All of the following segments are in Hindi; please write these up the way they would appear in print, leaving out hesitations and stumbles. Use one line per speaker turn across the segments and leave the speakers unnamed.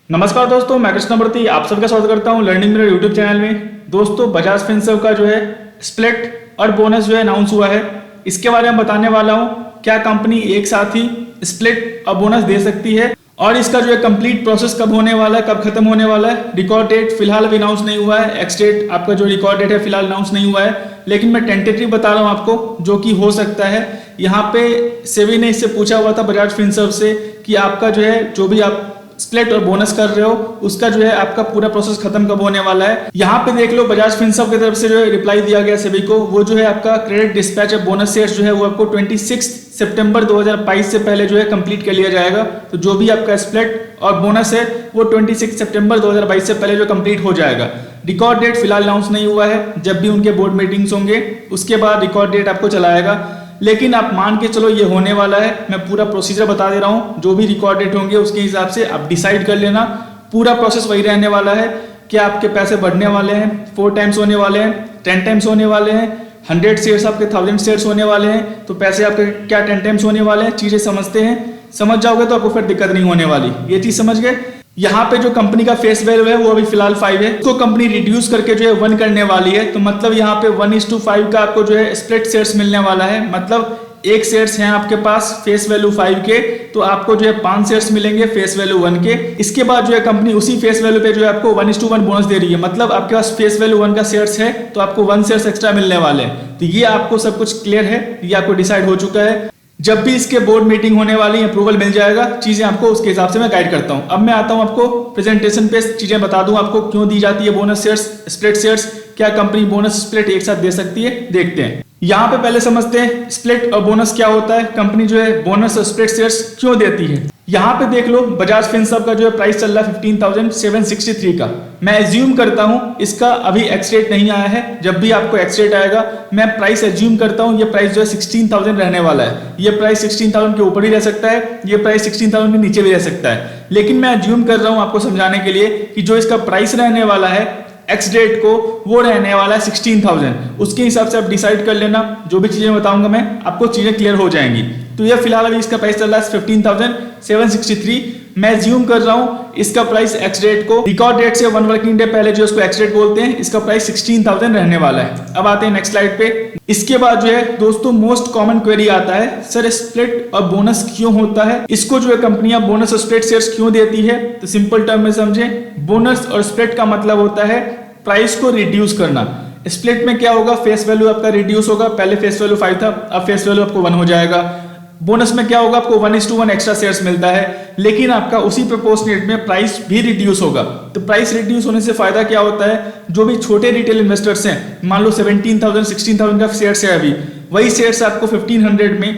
नमस्कार दोस्तों, मैं कृष्णमूर्ति आप सबका स्वागत करता हूं लर्निंग मिरर यूट्यूब चैनल में। दोस्तों, बजाज फिनसर्व का जो है स्प्लिट और बोनस जो है अनाउंस हुआ है। इसके बारे में बताने वाला हूं, क्या कंपनी एक साथ ही स्प्लिट और बोनस दे सकती है और इसका जो है कंप्लीट प्रोसेस कब होने वाला है, कब खत्म होने वाला है। रिकॉर्ड डेट फिलहाल अभी अनाउंस नहीं हुआ है, एक्स डेट आपका जो रिकॉर्ड डेट है फिलहाल अनाउंस नहीं हुआ है, लेकिन मैं टेंटेटिव बता रहा हूं आपको जो कि हो सकता है। यहाँ पे सेबी ने इससे पूछा हुआ था बजाज फिनसर्व से कि आपका जो है जो भी आप स्प्लिट और बोनस कर रहे हो उसका जो है आपका पूरा प्रोसेस खत्म कब होने वाला है। यहाँ पे देख लो, बजाज फिनसर्व की तरफ से जो है रिप्लाई दिया गया सभी को, वो जो है आपका credit dispatch of bonus shares जो है वो आपको 26 सितंबर 2022 से पहले जो है कंप्लीट कर लिया जाएगा। तो जो भी आपका स्प्लिट और बोनस है वो 26 सितंबर 2022 से पहले जो कंप्लीट हो जाएगा। रिकॉर्ड डेट फिलहाल अनाउंस नहीं हुआ है, जब भी उनके बोर्ड मीटिंग्स होंगे उसके बाद रिकॉर्ड डेट आपको चलाएगा। लेकिन आप मान के चलो ये होने वाला है। मैं पूरा प्रोसीजर बता दे रहा हूँ, जो भी रिकॉर्ड डेट होंगे उसके हिसाब से आप डिसाइड कर लेना। पूरा प्रोसेस वही रहने वाला है कि आपके पैसे बढ़ने वाले हैं, 4 टाइम्स होने वाले हैं, 10 टाइम्स होने वाले हैं, 100 शेयर्स आपके 1000 शेयर्स होने वाले हैं। तो पैसे आपके क्या 10 टाइम्स होने वाले हैं, चीजें समझते हैं। समझ जाओगे तो आपको फिर दिक्कत नहीं होने वाली। ये चीज समझ गए। यहाँ पे जो कंपनी का फेस वैल्यू है वो अभी फिलहाल 5 है, उसको कंपनी रिड्यूस करके जो है 1 करने वाली है। तो मतलब यहाँ पे 1:5 का आपको जो है स्प्लिट शेयर्स मिलने वाला है। मतलब एक शेयर्स हैं आपके पास फेस वैल्यू 5 के, तो आपको जो है 5 शेयर्स मिलेंगे फेस वैल्यू 1 के। इसके बाद जो है कंपनी उसी फेस वैल्यू पे जो है आपको 1:1 बोनस दे रही है। मतलब आपके पास फेस वैल्यू 1 का शेयर्स है तो आपको 1 शेयर्स एक्स्ट्रा मिलने वाले हैं। तो ये आपको सब कुछ क्लियर है, ये आपको डिसाइड हो चुका है। जब भी इसके बोर्ड मीटिंग होने वाली अप्रूवल मिल जाएगा, चीजें आपको उसके हिसाब से मैं गाइड करता हूं। अब मैं आता हूं आपको प्रेजेंटेशन पे, चीजें बता दूं आपको क्यों दी जाती है बोनस शेयर्स, स्प्लिट शेयर्स, क्या कंपनी बोनस स्प्लिट एक साथ दे सकती है, देखते हैं। यहाँ पे पहले समझते हैं स्प्लिट और बोनस क्या होता है, कंपनी जो है बोनस और स्प्लिट शेयर्स क्यों देती है। यहाँ पे देख लो, बजाज फिनसर्व का जो है प्राइस चल रहा है 15,763 का। मैं एज्यूम करता हूँ इसका अभी एक्स रेट नहीं आया है, जब भी आपको एक्स रेट आएगा मैं प्राइस एज्यूम करता हूँ ये प्राइस जो है 16,000 रहने वाला है। ये प्राइस 16,000 के ऊपर ही रह सकता है, ये प्राइस 16,000 के नीचे भी रह सकता है, लेकिन मैं एज्यूम कर रहा हूँ आपको समझाने के लिए कि जो इसका प्राइस रहने वाला है एक्स डेट को वो रहने वाला है 16,000। उसके हिसाब से आप डिसाइड कर लेना, जो भी चीजें बताऊंगा मैं आपको चीजें क्लियर हो जाएंगी। तो ये फिलहाल अभी इसका प्राइस चल रहा है 15,763। मैं एज्यूम कर रहा हूं इसका प्राइस एक्स डेट को रिकॉर्ड डेट से 1 वर्किंग डे पहले जो इसको एक्स डेट बोलते हैं, इसका प्राइस 16,000 रहने वाला है। अब आते हैं नेक्स्ट स्लाइड पे। इसके बाद जो है दोस्तों मोस्ट कॉमन क्वेरी आता है, सर स्प्लिट और बोनस क्यों होता है, इसको जो है कंपनियां बोनस और स्प्लिट शेयर्स क्यों देती है। तो सिंपल टर्म में समझे, बोनस और स्प्लिट का मतलब होता है प्राइस को रिड्यूस करना। स्प्लिट में क्या होगा, फेस वैल्यू आपका रिड्यूस होगा, पहले फेस वैल्यू 5 था, अब फेस वैल्यू आपको 1 हो जाएगा। बोनस में क्या होगा, आपको 1:1 एक्स्ट्रा शेयर्स मिलता है, लेकिन आपका उसी प्रोपोर्शनेट में प्राइस भी रिड्यूस होगा। तो प्राइस रिड्यूस होने से फायदा क्या होता है, जो भी छोटे रिटेल इन्वेस्टर्स हैं, मान लो 17,000 16,000 का शेयर्स है अभी, वही शेयर्स आपको 1500 में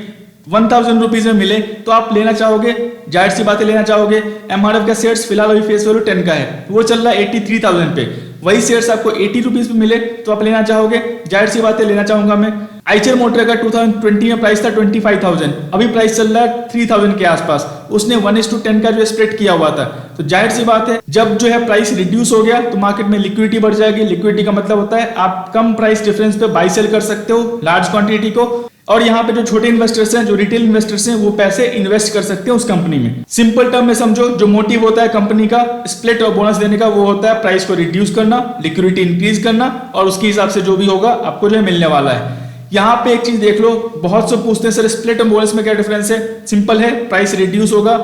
1,000 रुपीज में मिले तो आप लेना चाहोगे, जाहिर सी बातें लेना चाहोगे। एमआरएफ का शेयर्स फिलहाल अभी फेस वैल्यू 10 का है, वो चल रहा है 83,000 पे, वही शेयर्स आपको 80 रुपीज पे मिले तो आप लेना चाहोगे, जाहिर सी बातें लेना चाहूंगा मैं। आइचर मोटर का 2020 में प्राइस था 25,000, अभी प्राइस चल रहा है 3,000 के आसपास। उसने 1:10 का जो स्प्लिट किया हुआ था, तो जाहिर सी बात है जब जो है प्राइस रिड्यूस हो गया तो मार्केट में लिक्विडिटी बढ़ जाएगी। लिक्विडिटी का मतलब होता है आप कम प्राइस डिफरेंस पे बाई सेल कर सकते हो लार्ज क्वांटिटी को, और यहाँ पे जो छोटे इन्वेस्टर्स हैं, जो रिटेल इन्वेस्टर्स हैं, वो पैसे इन्वेस्ट कर सकते हैं उस कंपनी में। सिंपल टर्म में समझो, जो मोटिव होता है कंपनी का स्प्लिट और बोनस देने का, वो होता है प्राइस को रिड्यूस करना, लिक्विडिटी इंक्रीज करना, और उसके हिसाब से जो भी होगा आपको जो है मिलने वाला है। यहाँ पे एक चीज देख लो, बहुत से पूछते हैं सर स्प्लिट और बोनस में क्या डिफरेंस है। सिंपल है, प्राइस रिड्यूस होगा।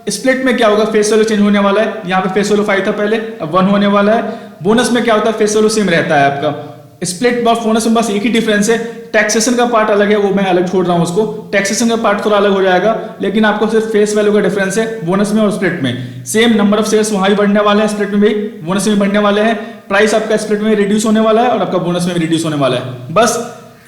स्प्लिट में क्या होगा, फेस वैल्यू चेंज होने वाला है, यहाँ पे फेस वैल्यू 5 था पहले, अब 1 होने वाला है। बोनस में क्या होता है, फेस वैल्यू सेम रहता है आपका। स्प्लिट और बोनस में बस एक ही डिफरेंस है, टैक्सेशन का पार्ट अलग है, वो मैं अलग छोड़ रहा हूं उसको, टैक्सेशन का पार्ट थोड़ा अलग हो जाएगा, लेकिन आपको सिर्फ फेस वैल्यू का डिफरेंस है बोनस में और स्प्लिट में। सेम नंबर ऑफ शेयर्स वहां भी बढ़ने वाले हैं, स्प्लिट में भी, बोनस में भी बढ़ने वाले हैं। प्राइस आपका स्प्लिट में रिड्यूस होने वाला है और आपका बोनस में भी रिड्यूस होने वाला है। बस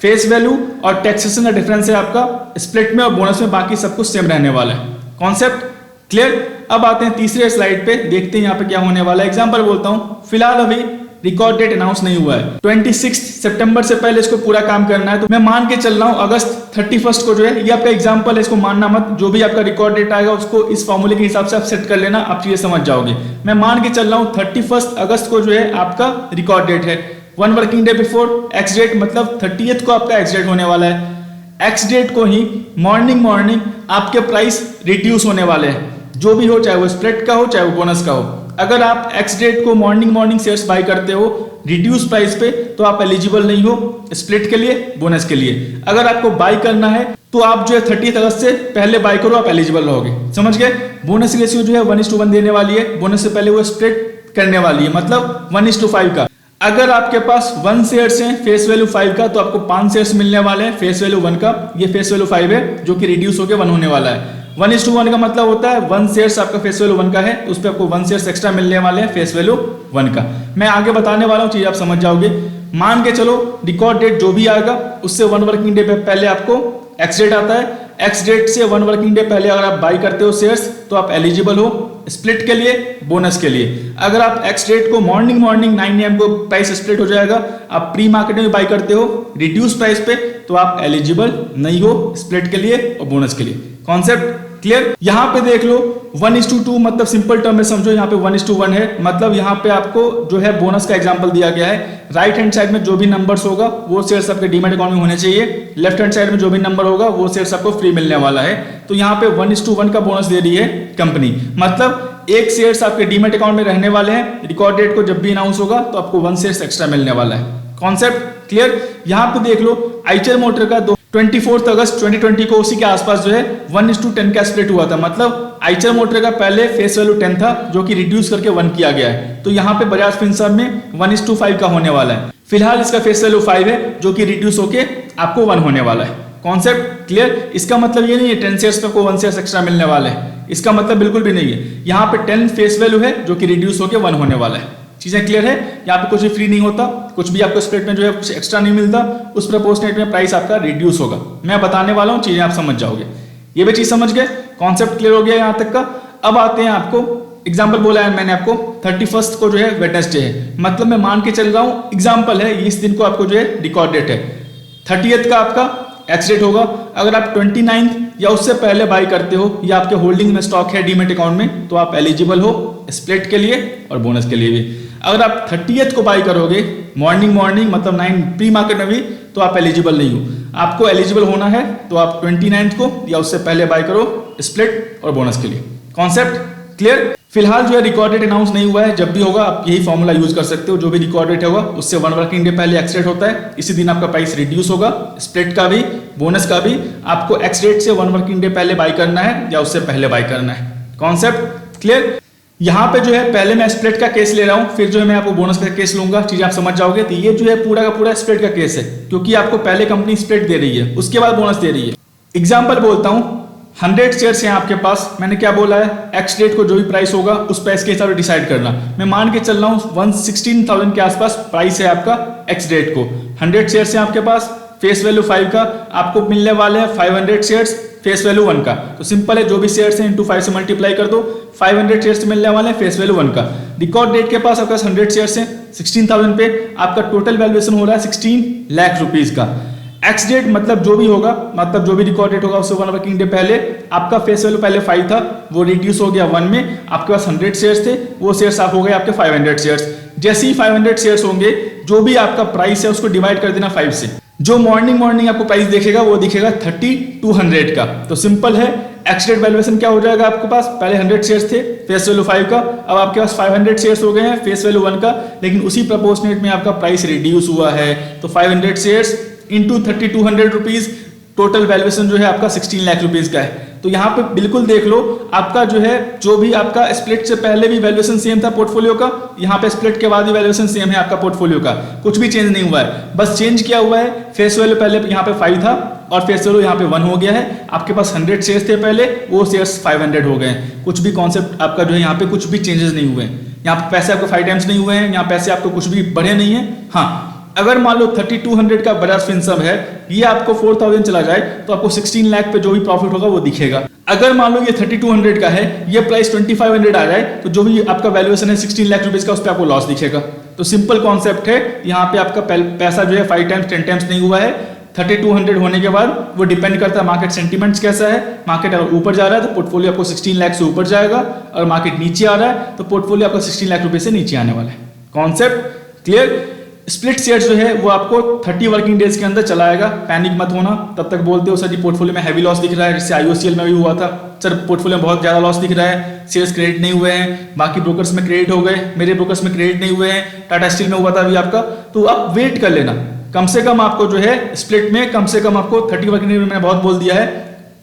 फेस वैल्यू और टैक्सेशन का डिफरेंस है आपका स्प्लिट में और बोनस में, बाकी सब कुछ सेम रहने वाला है। Concept clear. अब आते हैं तीसरे स्लाइड पे, देखते हैं यहाँ पे क्या होने वाला है। एग्जाम्पल बोलता हूँ, फिलहाल अभी रिकॉर्ड डेट अनाउंस नहीं हुआ है, 26 सितंबर से पहले इसको पूरा काम करना है। तो मैं मान के चल रहा हूं अगस्त 31 को जो है, ये आपका एग्जांपल है, इसको मानना मत। जो भी आपका रिकॉर्ड डेट आएगा उसको इस फॉर्मूले के हिसाब से आप सेट कर लेना, आप चीजें समझ जाओगे। मैं मान के चल रहा हूं 31 अगस्त को जो है आपका रिकॉर्ड डेट है, 1 working day before ex date, मतलब 30th को आपका एक्स डेट होने वाला है। एक्स डेट को ही मॉर्निंग आपके प्राइस रिड्यूस होने वाले हैं, जो भी हो, चाहे वो स्प्लिट का हो चाहे वो बोनस का हो। अगर आप एक्स डेट को मॉर्निंग शेयर्स बाय करते हो रिड्यूस प्राइस पे तो आप एलिजिबल नहीं हो स्प्लिट के लिए, बोनस के लिए। अगर आपको बाय करना है तो आप जो है 30 अगस्त से पहले बाय करो, आप एलिजिबल रहोगे। समझ गए? बोनस रेशियो जो है 1:1 देने वाली है, बोनस से पहले वो स्प्लिट करने वाली है, मतलब 1:5 का। अगर आपके पास 1 शेयर्स हैं फेस वैल्यू 5 का तो आपको 5 शेयर्स मिलने वाले हैं फेस वैल्यू 1 का। ये फेस वैल्यू 5 है जो कि रिड्यूस होकर 1 होने वाला है। 1:1 का मतलब होता है 1 शेयर्स आपका फेस वैल्यू 1 का है, उस पर आपको 1 शेयर्स एक्स्ट्रा मिलने वाले हैं फेस वैल्यू 1 का। मैं आगे बताने वाला हूँ, चीज आप समझ जाओगे। मान के चलो रिकॉर्ड डेट जो भी आएगा उससे 1 वर्किंग डे पहले आपको एक्स डेट आता है। एक्स डेट से 1 वर्किंग डे पहले अगर आप बाई करते हो शेयर्स तो आप एलिजिबल हो स्प्लिट के लिए, बोनस के लिए। अगर आप एक्स डेट को मॉर्निंग 9 AM को प्राइस स्प्लिट हो जाएगा, आप प्री मार्केट में बाई करते हो रिड्यूस प्राइस पे तो आप एलिजिबल नहीं हो स्प्लिट के लिए और बोनस के लिए। Concept clear? यहां पे देख लो 1:2 मतलब सिंपल टर्म में समझो, यहाँ पे 1:1 है, मतलब यहाँ पे आपको जो है बोनस का एग्जांपल दिया गया है। राइट हैंड साइड में जो भी नंबर्स होगा वो शेयर्स आपके डीमैट अकाउंट में होने चाहिए, लेफ्ट हैंड साइड में जो भी नंबर होगा वो शेयर्स आपको फ्री मिलने वाला है। तो यहाँ पे 1:1 का बोनस दे रही है कंपनी, मतलब एक शेयर्स आपके डीमैट अकाउंट में रहने वाले हैं। रिकॉर्ड डेट को जब भी अनाउंस होगा तो आपको 1 शेयर्स एक्स्ट्रा मिलने वाला है। Concept clear? यहाँ पे देख लो आइचर मोटर का 24 अगस्त 2020 को उसी के आसपास जो है 1:10 का स्प्लिट हुआ था, मतलब आइचर मोटर का पहले फेस वैल्यू 10 था जो कि रिड्यूस करके 1 किया गया है। तो यहाँ पे बजाज फिनसर्व में 1:5 का होने वाला है। फिलहाल इसका फेस वैल्यू 5 है जो कि रिड्यूस होके आपको 1 होने वाला है। Concept clear? इसका मतलब ये नहीं है 10 शेयर्स पे को 1 शेयर्स एक्स्ट्रा मिलने वाले है, इसका मतलब बिल्कुल भी नहीं है। यहाँ पे 10 फेस वैल्यू है जो कि रिड्यूस होके 1 होने वाला है। चीजें क्लियर है? यहाँ पे कुछ भी फ्री नहीं होता, कुछ भी आपको स्प्लिट में जो है कुछ एक्स्ट्रा नहीं मिलता, उस प्रपोर्शनेट में प्राइस आपका रिड्यूस होगा। मैं बताने वाला हूँ, चीजें आप समझ जाओगे। ये भी चीज समझ गए? कॉन्सेप्ट क्लियर हो गया यहाँ तक का? अब आते हैं आपको एग्जाम्पल बोला है मैंने आपको 31 को जो है वेडनेसडे है, मतलब मैं मान के चल रहा हूँ एग्जाम्पल है, इस दिन को आपको जो है रिकॉर्ड डेट है। 30th का आपका एक्स डेट होगा। अगर आप 29 या उससे पहले बाई करते हो या आपके होल्डिंग में स्टॉक है डीमैट अकाउंट में तो आप एलिजिबल हो स्प्लिट के लिए और बोनस के लिए भी। अगर आप 30th को बाई करोगे मॉर्निंग मतलब 9 प्री मार्केट में भी तो आप एलिजिबल नहीं हो। आपको एलिजिबल होना है तो आप 29 को या उससे पहले बाई करो स्प्लिट और बोनस के लिए। Concept clear? फिलहाल जो है रिकॉर्ड डेट अनाउंस नहीं हुआ है, जब भी होगा आप यही फॉर्मूला यूज कर सकते हो। जो भी रिकॉर्ड डेट होगा उससे 1 वर्किंग डे पहले एक्स डेट होता है, इसी दिन आपका प्राइस रिड्यूस होगा। स्प्लिट का भी बोनस का भी आपको एक्स डेट से 1 वर्किंग डे पहले बाई करना है या उससे पहले बाई करना है। Concept clear? यहाँ पे जो है पहले मैं स्प्लिट का केस ले रहा हूँ, फिर जो है मैं आपको बोनस का केस लूंगा, चीजें आप समझ जाओगे। तो ये जो है पूरा का पूरा स्प्लिट का केस है, क्योंकि आपको पहले कंपनी स्प्लिट दे रही है उसके बाद बोनस दे रही है। एग्जाम्पल बोलता हूँ 100 शेयर्स हैं आपके पास, मैंने क्या बोला है एक्स डेट को जो भी प्राइस होगा उस प्राइस के हिसाब से डिसाइड करना। मैं मान के चल रहा हूँ 116,000 के आसपास प्राइस है आपका एक्स डेट को। 100 शेयर्स हैं आपके पास, फेस वैल्यू 5 का, आपको मिलने वाले हैं 500 शेयर्स फेस वैल्यू 1 का। तो सिंपल है, जो भी शेयर्स हैं इंटू 5 से मल्टीप्लाई कर दो, 500 शेयर्स मिलने वाले हैं फेस वैल्यू 1 का। रिकॉर्ड डेट के पास आपका 100 शेयर्स हैं 16,000 पे, आपका टोटल वैल्यूएशन हो रहा है 16 लाख रुपीज का। एक्स डेट मतलब जो भी होगा, मतलब जो भी रिकॉर्ड डेट होगा उससे 1 वर्किंग डे पहले आपका फेस वैल्यू पहले 5 था, वो रिड्यूस हो गया 1 में। आपके पास 100 शेयर्स थे, वो शेयर्स आप हो गए आपके 500 शेयर्स। जैसे ही 500 शेयर्स होंगे, जो भी आपका प्राइस है उसको डिवाइड कर देना 5 से। जो मॉर्निंग आपको प्राइस दिखेगा वो दिखेगा 3200 का। तो सिंपल है, एक्स डेट वैल्यूएशन क्या हो जाएगा आपके पास, पहले 100 शेयर्स थे फेस वैल्यू 5 का, अब आपके पास 500 शेयर्स हो गए हैं फेस वैल्यू 1 का, लेकिन उसी प्रपोर्शनेट में आपका प्राइस रिड्यूस हुआ है। तो 500 shares into 3200 rupees, total valuation जो है आपका 16 लाख रुपीज का है। तो यहाँ पे बिल्कुल देख लो, आपका जो है जो भी आपका स्प्लिट से पहले भी वैल्यूएशन सेम था पोर्टफोलियो का, यहाँ पे स्प्लिट के बाद भी वैल्यूएशन सेम है आपका पोर्टफोलियो का, कुछ भी चेंज नहीं हुआ है। बस चेंज किया हुआ है, फेस वैल्यू पहले यहाँ पे 5 था और फेस वैल्यू यहाँ पे 1 हो गया है। आपके पास 100 शेयर्स थे पहले, वो शेयर्स 500 हो गए हैं। कुछ भी कॉन्सेप्ट आपका जो है यहाँ पे कुछ भी चेंजेस नहीं हुए हैं। यहाँ पे पैसे आपको 5 टाइम्स नहीं हुए हैं, यहाँ पैसे आपको कुछ भी बढ़े नहीं है। हाँ, अगर मान लो 3200 का बजाज फिनसर्व है, ये आपको 4000 चला जाए तो आपको 16 लाख पे जो भी प्रॉफिट होगा वो दिखेगा। अगर मान लो ये 3200 का है, ये प्राइस 2500 आ जाए तो जो भी आपका वैल्यूएशन है 16 लाख रुपीज का, उस पर आपको लॉस दिखेगा। तो सिंपल कॉन्सेप्ट है, यहाँ पे आपका पैसा जो है 5 टाइम्स 10 टाइम्स नहीं हुआ है। 3200 होने के बाद वो डिपेंड करता है मार्केट सेंटीमेंट्स कैसा है। मार्केट अगर ऊपर जा रहा है तो पोर्टफोलियो आपको 16 लाख से ऊपर जाएगा, और मार्केट नीचे आ रहा है तो पोर्टफोलियो आपको 16 लाख रुपए से नीचे आने वाला है। Concept clear? स्प्लिट शेयर्स जो है वो आपको 30 वर्किंग डेज के अंदर चलाएगा। पैनिक मत होना। तब तक बोलते हो सर जी पोर्टफोलियो में हैवी लॉस दिख रहा है, जिससे IOCL में भी हुआ था, सर पोर्टफोलियो में बहुत ज़्यादा लॉस दिख रहा है, शेयर्स क्रेडिट नहीं हुए हैं, बाकी ब्रोकर्स में क्रेडिट हो गए, मेरे ब्रोकर्स में क्रेडिट नहीं हुए हैं, टाटा स्टील में हुआ था अभी आपका। तो आप वेट कर लेना, कम से कम आपको जो है स्प्लिट में कम से कम आपको 30 वर्किंग डेज में, मैंने बहुत बोल दिया है,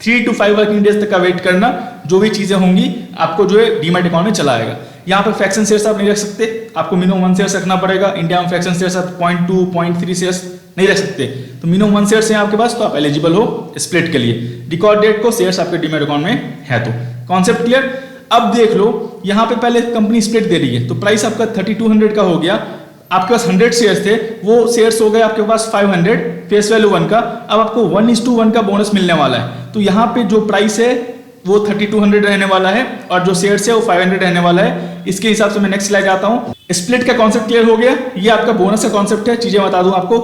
3 to 5 वर्किंग डेज तक का वेट करना। जो भी चीज़ें होंगी आपको जो है डीमैट अकाउंट में चलाएगा। यहाँ पर फ्रैक्शन शेयर्स आप नहीं रख सकते, आपको मिनिमम 1 शेयर्स रखना पड़ेगा। इंडिया में फ्रैक्शन शेयर्स आप 0.2 0.3 शेयर्स नहीं रख सकते, तो मिनिमम 1 शेयर्स है आपके पास, तो आप एलिजिबल हो स्प्लिट के लिए। रिकॉर्ड डेट को शेयर्स आपके डीमैट अकाउंट में है। तो कॉन्सेप्ट क्लियर। अब देख लो, यहाँ पे पहले कंपनी स्प्लिट दे रही है, तो प्राइस आपका 3200 का हो गया। आपके पास 100 शेयर्स थे, वो शेयर्स हो गए आपके पास 500, फेस वैल्यू 1 का। अब आपको 1:1 का बोनस मिलने वाला है, तो यहाँ पे जो प्राइस है वो 3200 रहने वाला है और जो शेयर्स है वो 500 रहने वाला है। इसके हिसाब से मैं नेक्स्ट स्लाइड आता हूँ। स्प्लिट का कॉन्सेप्ट क्लियर हो गया। ये आपका बोनस का कॉन्सेप्ट है। चीजें बता दूं आपको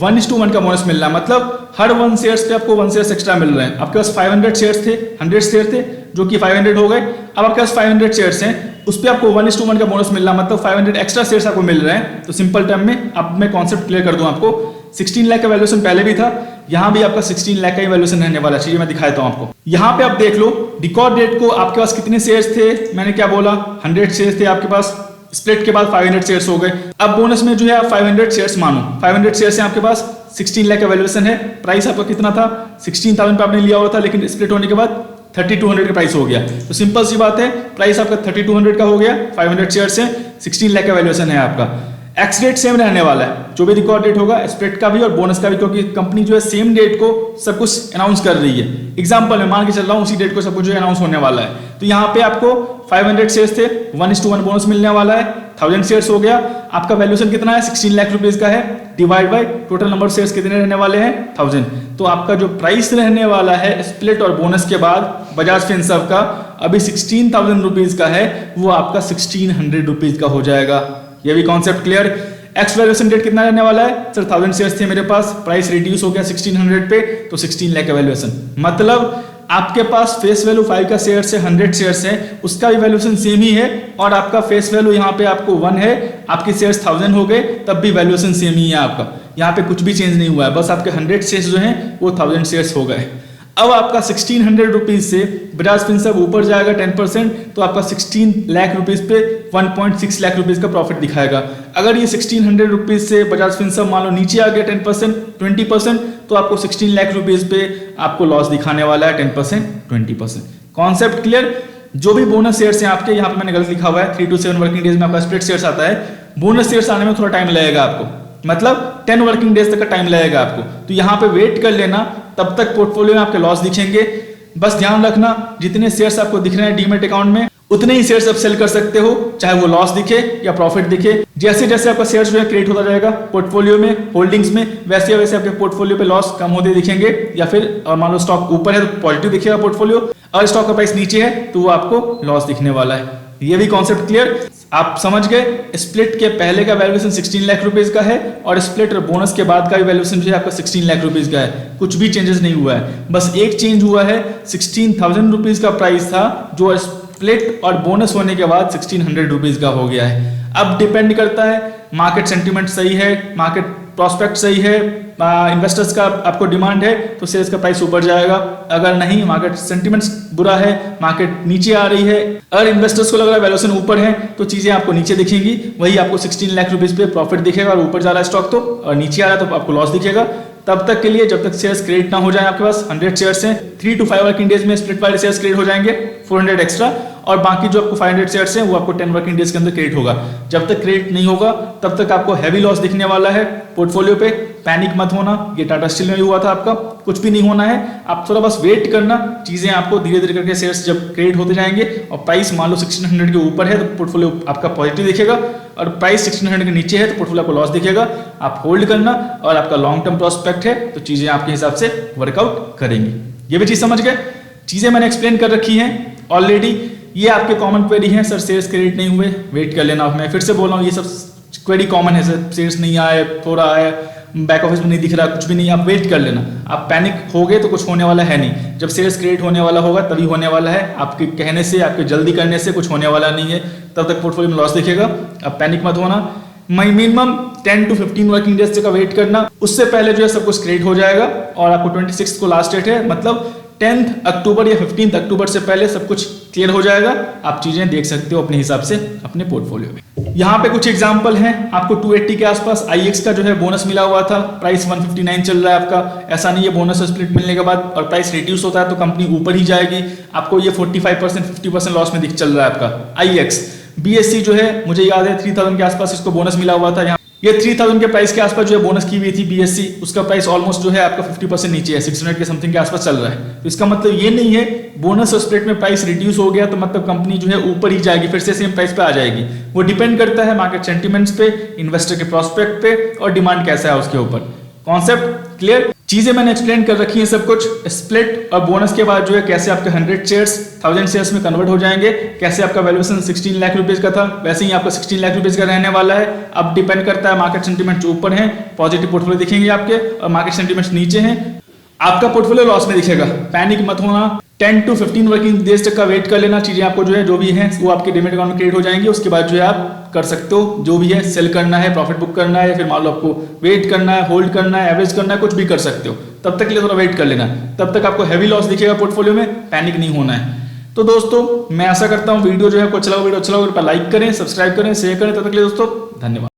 1:1 का बोनस मिल रहा है, मतलब हर 1 शेयर्स पे आपको 1 शेयर्स एक्स्ट्रा मिल रहे हैं। आपके पास 500 शेयर्स थे, 100 शेयर थे, जो कि 500 हो गए। अब आपके पास 500 शेयर्स हैं, उस पर आपको 1:1 का बोनस मिल रहा है, मतलब 500 एक्स्ट्रा शेयर्स आपको मिल रहे हैं। तो सिंपल टर्म में अब मैं कॉन्सेप्ट क्लियर कर दूं आपको। 16 लाख का वैल्यूएशन पहले भी था, यहाँ भी आपका 16 लाख का ही वैल्यूएशन रहने वाला है। चीजें मैं दिखाता हूं आपको। यहाँ पे आप देख लो रिकॉर्ड डेट को आपके पास कितने शेयर्स थे, मैंने क्या बोला 100 शेयर्स थे आपके पास, स्प्लिट के बाद 500 शेयर्स हो गए। अब बोनस में जो है आप 500 शेयर्स मानो, 500 शेयर्स हैं आपके पास, 16 लाख का वैल्यूएशन है। प्राइस आपका कितना था, 16,000 पे आपने लिया हुआ था, लेकिन स्प्लिट होने के बाद 3200 का प्राइस हो गया। तो सिंपल सी बात है, प्राइस आपका 3200 का हो गया, 500 शेयर्स है, 16 लाख का वैल्यूएशन है आपका। एक्स डेट सेम रहने वाला है, जो भी रिकॉर्ड डेट होगा स्प्लिट का भी और बोनस का भी, क्योंकि कंपनी जो है सेम डेट को सब कुछ अनाउंस कर रही है। एग्जांपल में मान के चल रहा हूं उसी डेट को सब कुछ जो अनाउंस होने वाला है। तो यहाँ पे आपको 500 शेयर्स थे, 1:1 बोनस मिलने वाला है, 1000 शेयर्स हो गया। आपका वैल्यूएशन कितना है, 16 लाख रुपीज का है, divide by total number of shares कितने रहने वाले हैं, 1000। तो आपका जो प्राइस रहने वाला है स्प्लिट और बोनस के बाद बजाज फिनसर्व का अभी 16,000 रुपीज का है, वो आपका 1600 रुपीज का हो जाएगा। ये भी concept clear. Ex valuation date कितना रहने वाला है, सर 1000 शेयर्स थे मेरे पास, प्राइस रिड्यूस हो गया 1600 पे, तो 16 लाख का वैल्यूएशन। मतलब आपके पास फेस वैल्यू 5 का शेयर से 100 शेयर्स है, उसका भी वैल्यूएशन सेम ही है, और आपका फेस वैल्यू यहाँ पे आपको 1 है, आपके शेयर्स 1000 हो गए, तब भी वैल्यूएशन सेम ही है आपका। यहाँ पे कुछ भी चेंज नहीं हुआ है, बस आपके 100 शेयर्स जो हैं वो 1000 शेयर्स हो गए। अब आपका 1600 रुपीज से बजाज फिनसर्व ऊपर जाएगा 10%, तो आपका 16 लाख रुपीज पे 1.6 लाख रुपीज का प्रॉफिट दिखाएगा। अगर ये 1600 रुपीज से बजाज फिनसर्व मान लो नीचे आ गया 10%, 20%, तो आपको 16 लाख रुपीज पे आपको लॉस दिखाने वाला है 10%, 20%। Concept clear. जो भी बोनस शेयर्स हैं आपके, यहाँ पे मैंने गलत लिखा हुआ है, 3 to 7 वर्किंग डेज में आपका स्प्लिट शेयर्स आता है। बोनस शेयर्स आने में थोड़ा टाइम लगेगा आपको, मतलब 10 वर्किंग डेज तक का टाइम लगेगा आपको। तो यहाँ पे वेट कर लेना, तब तक पोर्टफोलियो में आपके लॉस दिखेंगे। बस ध्यान रखना, जितने शेयर्स आपको दिख रहे हैं डीमैट अकाउंट में, उतने ही शेयर्स आप सेल कर सकते हो, चाहे वो लॉस दिखे या प्रॉफिट दिखे। जैसे जैसे आपका शेयर्स जो है क्रिएट होता जाएगा पोर्टफोलियो में, होल्डिंग्स में, वैसे वैसे आपके पोर्टफोलियो पे लॉस कम होते दिखेंगे, या फिर मान लो स्टॉक ऊपर है तो पॉजिटिव दिखेगा पोर्टफोलियो, और स्टॉक का प्राइस नीचे है तो वो आपको लॉस दिखने वाला है। ये भी कॉन्सेप्ट क्लियर, आप समझ गए। स्प्लिट के पहले का वैल्यूएशन 16 लाख रुपीज का है, और स्प्लिट और बोनस के बाद का भी वैल्यूएशन जो है आपका 16 लाख रुपीज का है। कुछ भी चेंजेस नहीं हुआ है, बस एक चेंज हुआ है, 16,000 रुपीज का प्राइस था, जो स्प्लिट और बोनस होने के बाद 1600 रुपीज का हो गया है। अब डिपेंड करता है, मार्केट सेंटीमेंट सही है, मार्केट प्रॉस्पेक्ट सही है, इन्वेस्टर्स का आपको डिमांड है, तो शेयर्स का प्राइस ऊपर जाएगा। अगर नहीं, मार्केट सेंटीमेंट्स बुरा है, मार्केट नीचे आ रही है, अगर इन्वेस्टर्स को लग रहा है वैल्यूएशन ऊपर है, तो चीजें आपको नीचे दिखेंगी। वही आपको 16 लाख रुपीज पे प्रॉफिट दिखेगा, और ऊपर जा रहा है स्टॉक तो, और नीचे आ रहा है तो आपको लॉस दिखेगा। तब तक के लिए, जब तक शेयर्स क्रेडिट ना हो जाए, आपके पास 100 शेयर्स हैं, 3 to 5 वर्किंग डेज में स्प्लिट वाले शेयर्स क्रेडिट हो जाएंगे 400 एक्स्ट्रा, और बाकी जो आपको 500 शेयर्स हैं वो आपको 10 वर्किंग डेज के अंदर क्रेडिट होगा। जब तक क्रेडिट नहीं होगा तब तक आपको हैवी लॉस दिखने वाला है पोर्टफोलियो पे। पैनिक मत होना, ये टाटा स्टील में भी हुआ था आपका, कुछ भी नहीं होना है। आप थोड़ा बस वेट करना, चीजें आपको धीरे धीरे करके शेयर्स जब क्रेडिट होते जाएंगे, और प्राइस मान लो 1600 के ऊपर है तो पोर्टफोलियो आपका पॉजिटिव दिखेगा, और प्राइस 1600 के नीचे है तो पोर्टफोलियो आपको लॉस दिखेगा। आप होल्ड करना, और आपका लॉन्ग टर्म प्रोस्पेक्ट है तो चीजें आपके हिसाब से वर्कआउट करेंगी। ये भी चीज समझ गए। चीजें मैंने एक्सप्लेन कर रखी हैं ऑलरेडी। ये आपके कॉमन क्वेरी है, सर शेयर्स क्रेडिट नहीं हुए, वेट कर लेना। मैं फिर से बोल रहा हूँ, ये सब क्वेरी कॉमन है, सर शेयर्स नहीं आए, थोड़ा आया, बैक ऑफिस में नहीं दिख रहा, कुछ भी नहीं, आप वेट कर लेना। आप पैनिक हो गए तो कुछ होने वाला है नहीं। जब शेयर्स क्रेडिट होने वाला होगा तभी होने वाला है, आपके कहने से, आपके जल्दी करने से कुछ होने वाला नहीं है। तब तक पोर्टफोलियो में लॉस दिखेगा। अब पैनिक मत होना, मिनिमम 10 to 15 वर्किंग डेज तक का वेट करना, उससे पहले जो है सब कुछ क्रिएट हो जाएगा और आपको 26 को लास्ट डेट है, मतलब 10 अक्टूबर या 15 अक्टूबर से पहले सब कुछ क्लियर हो जाएगा। आप चीजें देख सकते हो अपने हिसाब से अपने पोर्टफोलियो में। यहाँ पे कुछ एग्जांपल हैं, आपको 280 के आसपास IEX का जो है बोनस मिला हुआ था, प्राइस 159 चल रहा है आपका। ऐसा नहीं है बोनस स्प्लिट मिलने के बाद और प्राइस रिड्यूस होता है तो कंपनी ऊपर ही जाएगी, आपको ये 45% 50% लॉस में दिख चल रहा है आपका IEX। BSE जो है मुझे याद है 3000 के आसपास इसको बोनस मिला हुआ था, यहाँ ये 3000 के प्राइस के आसपास जो है बोनस की हुई थी BSE, उसका प्राइस ऑलमोस्ट जो है आपका 50% नीचे है, 600 के समथिंग के आसपास चल रहा है। तो इसका मतलब ये नहीं है बोनस और स्प्लिट में प्राइस रिड्यूस हो गया तो मतलब कंपनी जो है ऊपर ही जाएगी, फिर से सेम प्राइस पे आ जाएगी। वो डिपेंड करता है मार्केट सेंटिमेंट्स पे, इन्वेस्टर के प्रोस्पेक्ट पे और डिमांड कैसा है उसके ऊपर। Concept clear? चीजें मैंने एक्सप्लेन कर रखी है सब कुछ। स्प्लिट और बोनस के बाद जो है कैसे आपके 100 शेयर्स 1000 शेयर्स में कन्वर्ट हो जाएंगे, कैसे आपका वैल्यूएशन 16 लाख रुपीज का था वैसे ही आपका 16 लाख रुपीज का रहने वाला है। अब डिपेंड करता है मार्केट सेंटिमेंट ऊपर है, पॉजिटिव पोर्टफोलियो दिखेंगे आपके, और मार्केट सेंटिमेंट नीचे हैं, आपका पोर्टफोलियो लॉस में दिखेगा। पैनिक मत होना, 10 to 15 वर्किंग डेज तक का वेट कर लेना, चीजें आपको जो है जो भी है वो आपके डीमैट अकाउंट में क्रिएट हो जाएंगी। उसके बाद जो है आप कर सकते हो जो भी है, सेल करना है, प्रॉफिट बुक करना है, या फिर मान लो आपको वेट करना है, होल्ड करना है, एवरेज करना है, कुछ भी कर सकते हो। तब तक के लिए थोड़ा वेट कर लेना, तब तक आपको हैवी लॉस दिखेगा पोर्टफोलियो में, पैनिक नहीं होना है। तो दोस्तों मैं आशा करता हूँ वीडियो जो है आपको अच्छा लगा, वीडियो अच्छा लगा लाइक करें, सब्सक्राइब करें, शेयर करें। तब तक के लिए दोस्तों धन्यवाद।